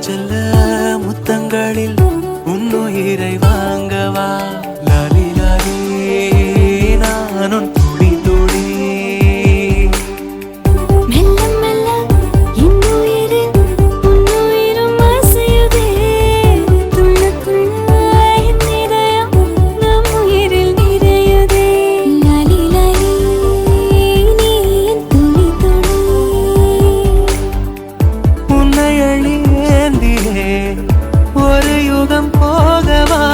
செல்ல முத்தங்களில் உன்னுயிரை வாங்கவா லாலி லாலி நானும் துடி துடி மெல்ல மெல்ல இன்னுயிரில் உன்னுயிரும் அசையுதே துள்ள துள்ள என் இதயம் நம் உயிரில் நிறையுதே லாலி லாலி நீ என் துளி துளி உன்னை அழியேந்தியே ஒரு யுகம் போகவா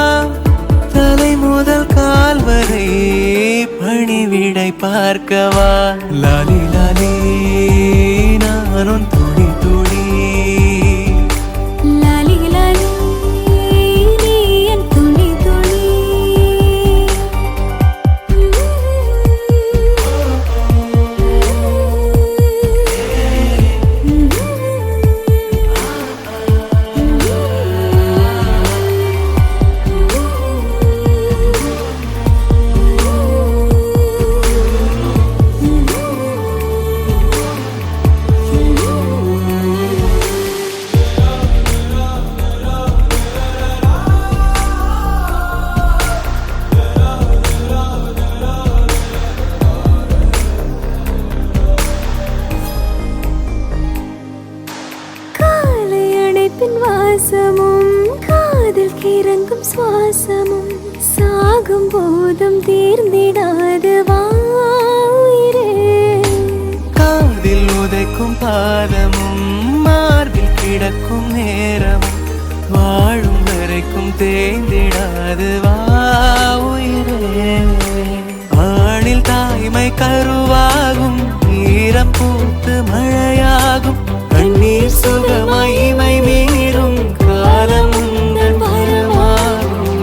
தலை முதல் கால் வரை பணிவிடை பார்க்கவா லாலி லாலி நானும் துடி துடி லாலி லாலி நீ என் துளி துளி காலை அணைப்பின் வாசமும் காதில் கிறங்கும் சுவாசமும் சாகும் போதும் தீர்ந்திடாது வா உயிரே காதில் உதைக்கும் பாதமும் மார்பில் கிடக்கும் நேரமும் வாழும் வரைக்கும் தேய்ந்திடாது வா உயிரே ஆணில் தாய்மை கருவாகும் ஈரம் பூத்து மழையாகும் கண்ணீர் சுகமகிமை மீறும் காலம் உந்தன் வரமாகும்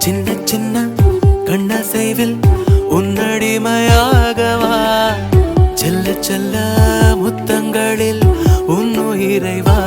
சின்ன சின்ன கண்ணசைவில் உன்னடிமையாகவா செல்ல செல்ல முத்தங்களில் உன்னுயிரை வா